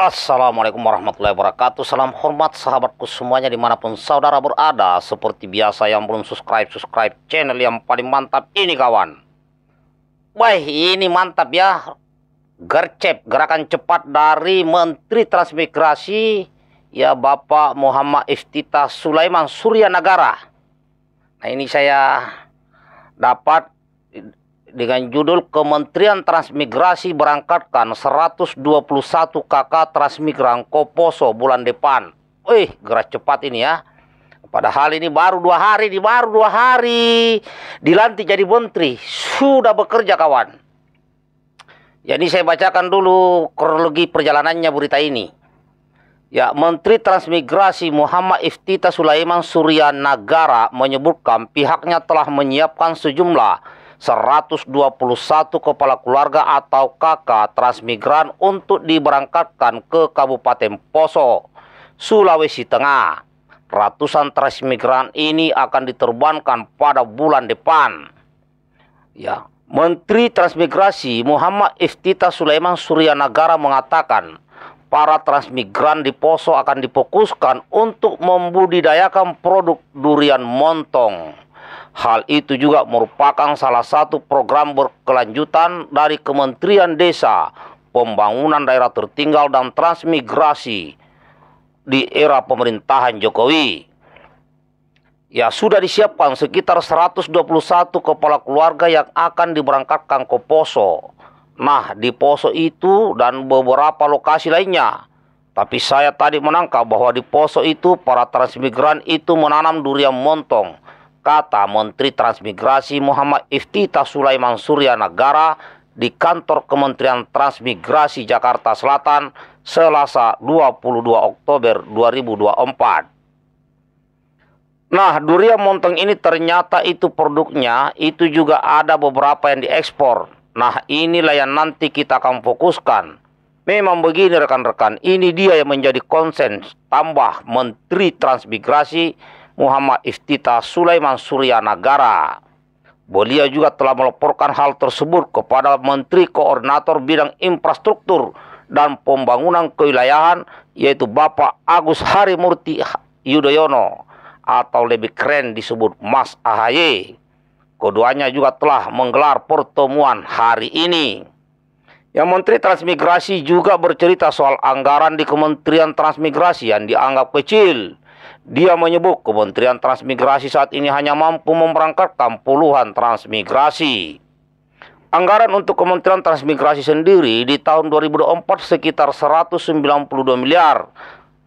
Assalamualaikum warahmatullahi wabarakatuh. Salam hormat sahabatku semuanya dimanapun saudara berada. Seperti biasa yang belum subscribe channel yang paling mantap ini kawan. Wah ini mantap ya. Gercep gerakan cepat dari Menteri Transmigrasi ya Bapak Muhammad Iftithah Sulaiman Suryanagara. Nah ini saya dapat dengan judul Kementerian Transmigrasi berangkatkan 121 KK transmigran ke Poso bulan depan. Wih, gerak cepat ini ya. Padahal ini baru dua hari dilantik jadi menteri. Sudah bekerja kawan. Jadi saya bacakan dulu kronologi perjalanannya berita ini. Ya, Menteri Transmigrasi Muhammad Iftithah Sulaiman Suryanagara menyebutkan pihaknya telah menyiapkan sejumlah 121 kepala keluarga atau KK transmigran untuk diberangkatkan ke Kabupaten Poso, Sulawesi Tengah. Ratusan transmigran ini akan diterbangkan pada bulan depan. Ya, Menteri Transmigrasi Muhammad Iftithah Sulaiman Suryanagara mengatakan para transmigran di Poso akan difokuskan untuk membudidayakan produk durian montong. Hal itu juga merupakan salah satu program berkelanjutan dari Kementerian Desa, Pembangunan Daerah Tertinggal dan Transmigrasi di era pemerintahan Jokowi. Ya, sudah disiapkan sekitar 121 kepala keluarga yang akan diberangkatkan ke Poso. Nah, di Poso itu dan beberapa lokasi lainnya. Tapi saya tadi menangkap bahwa di Poso itu para transmigran itu menanam durian montong, kata Menteri Transmigrasi Muhammad Iftithah Sulaiman Suryanagara di kantor Kementerian Transmigrasi Jakarta Selatan Selasa 22 Oktober 2024. Nah, durian montong ini ternyata itu produknya itu juga ada beberapa yang diekspor. Nah, inilah yang nanti kita akan fokuskan. Memang begini rekan-rekan, ini dia yang menjadi konsen tambah Menteri Transmigrasi Muhammad Iftithah Sulaiman Suryanagara. Beliau juga telah melaporkan hal tersebut kepada Menteri Koordinator Bidang Infrastruktur dan Pembangunan Kewilayahan, yaitu Bapak Agus Harimurti Yudhoyono, atau lebih keren disebut Mas AHY. Keduanya juga telah menggelar pertemuan hari ini. Yang Menteri Transmigrasi juga bercerita soal anggaran di Kementerian Transmigrasi yang dianggap kecil. Dia menyebut Kementerian Transmigrasi saat ini hanya mampu memberangkatkan puluhan transmigrasi. Anggaran untuk Kementerian Transmigrasi sendiri di tahun 2024 sekitar 192 miliar.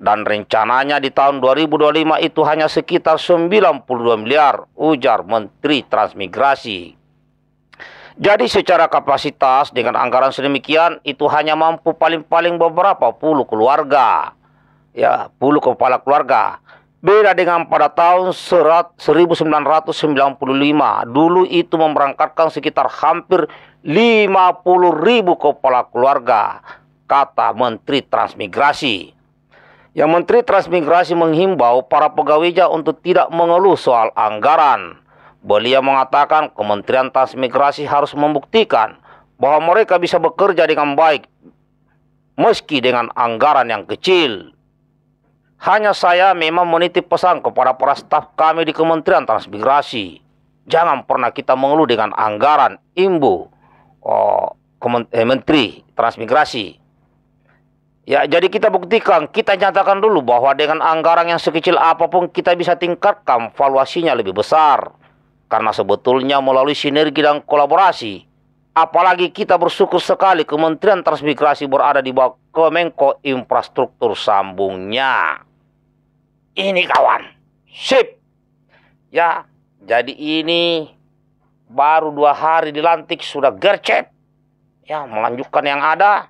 Dan rencananya di tahun 2025 itu hanya sekitar 92 miliar, ujar Menteri Transmigrasi. Jadi secara kapasitas dengan anggaran sedemikian itu hanya mampu paling-paling beberapa puluh keluarga. Ya, puluh kepala keluarga. Beda dengan pada tahun 1995, dulu itu memberangkatkan sekitar hampir 50.000 kepala keluarga, kata Menteri Transmigrasi. Yang Menteri Transmigrasi menghimbau para pegawainya untuk tidak mengeluh soal anggaran. Beliau mengatakan Kementerian Transmigrasi harus membuktikan bahwa mereka bisa bekerja dengan baik meski dengan anggaran yang kecil. Hanya saya memang menitip pesan kepada para staf kami di Kementerian Transmigrasi. Jangan pernah kita mengeluh dengan anggaran Menteri Transmigrasi. Ya, jadi kita buktikan, kita nyatakan dulu bahwa dengan anggaran yang sekecil apapun kita bisa tingkatkan valuasinya lebih besar. Karena sebetulnya melalui sinergi dan kolaborasi. Apalagi kita bersyukur sekali Kementerian Transmigrasi berada di bawah Kemenko Infrastruktur sambungnya. Ini kawan, sip. Ya, jadi ini baru 2 hari dilantik sudah gercep. Ya, melanjutkan yang ada.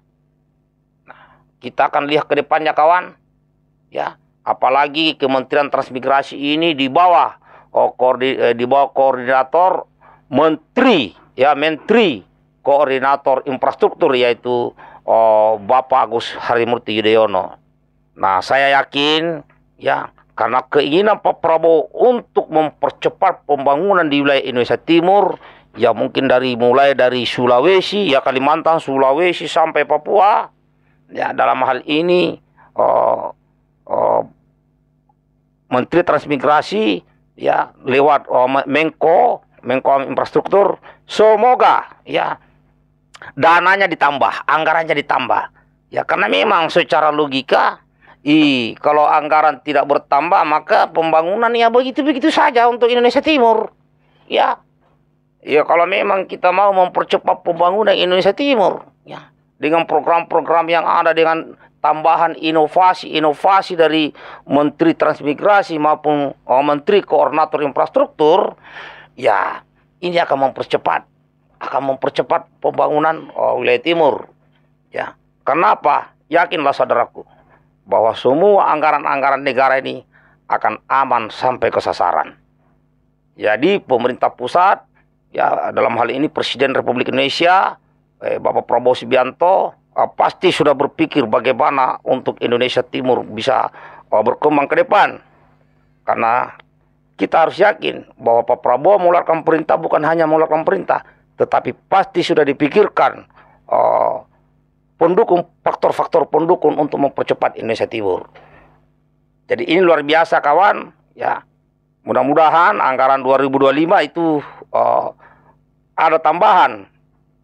Kita akan lihat ke depannya kawan. Ya, apalagi Kementerian Transmigrasi ini di bawah koordinator Menteri Koordinator Infrastruktur yaitu Bapak Agus Harimurti Yudhoyono. Nah, saya yakin ya karena keinginan Pak Prabowo untuk mempercepat pembangunan di wilayah Indonesia Timur, ya mungkin mulai dari Sulawesi, ya Kalimantan, Sulawesi sampai Papua. ya dalam hal ini uh, uh, Menteri Transmigrasi ya lewat Menko Infrastruktur, semoga ya dananya ditambah, anggarannya ditambah. Ya karena memang secara logika kalau anggaran tidak bertambah maka pembangunan ya begitu-begitu saja untuk Indonesia Timur. Ya. Ya kalau memang kita mau mempercepat pembangunan Indonesia Timur, ya dengan program-program yang ada, dengan tambahan inovasi dari Menteri Transmigrasi maupun Menteri Koordinator Infrastruktur, ya ini akan mempercepat pembangunan wilayah Timur. Ya, kenapa? Yakinlah saudaraku bahwa semua anggaran-anggaran negara ini akan aman sampai ke sasaran. Jadi pemerintah pusat, ya dalam hal ini Presiden Republik Indonesia, Bapak Prabowo Subianto, pasti sudah berpikir bagaimana untuk Indonesia Timur bisa berkembang ke depan. Karena kita harus yakin bahwa Pak Prabowo mengeluarkan perintah bukan hanya mengeluarkan perintah, tetapi pasti sudah dipikirkan faktor-faktor pendukung untuk mempercepat Indonesia Timur. Jadi ini luar biasa kawan, ya. Mudah-mudahan anggaran 2025 itu ada tambahan.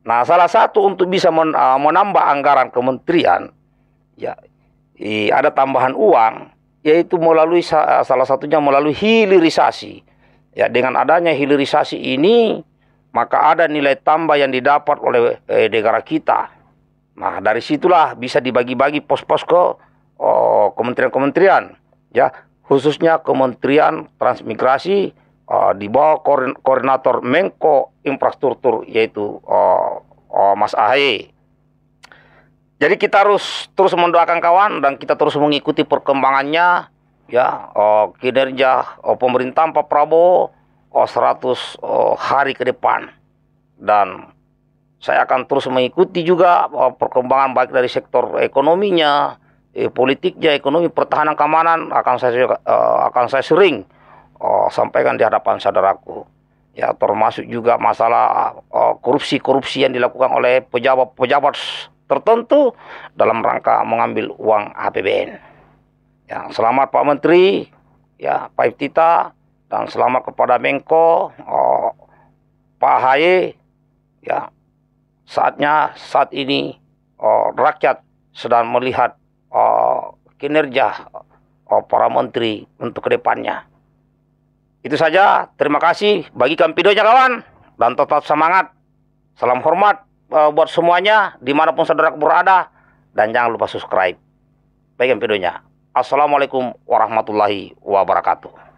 Nah, salah satu untuk bisa menambah anggaran kementerian, ya, ada tambahan uang, yaitu melalui salah satunya melalui hilirisasi. Ya, dengan adanya hilirisasi ini, maka ada nilai tambah yang didapat oleh negara kita. Nah, dari situlah bisa dibagi-bagi pos-pos ke kementerian-kementerian, ya, khususnya Kementerian Transmigrasi di bawah koordinator Menko Infrastruktur, yaitu Mas Ahaye. Jadi kita harus terus mendoakan kawan dan kita terus mengikuti perkembangannya, ya, kinerja pemerintahan Pak Prabowo 100 hari ke depan. Dan saya akan terus mengikuti juga perkembangan baik dari sektor ekonominya, politiknya, ekonomi, pertahanan, keamanan akan saya sering sampaikan di hadapan saudaraku. Ya, termasuk juga masalah korupsi yang dilakukan oleh pejabat tertentu dalam rangka mengambil uang APBN. Ya, selamat Pak Menteri, ya Pak Iftita, dan selamat kepada Menko Pak Ahaye. Ya, saat ini rakyat sedang melihat kinerja para menteri untuk kedepannya. Itu saja, terima kasih, bagikan videonya kawan, dan tetap semangat. Salam hormat buat semuanya dimanapun saudara berada, dan jangan lupa subscribe. Bagikan videonya. Assalamualaikum warahmatullahi wabarakatuh.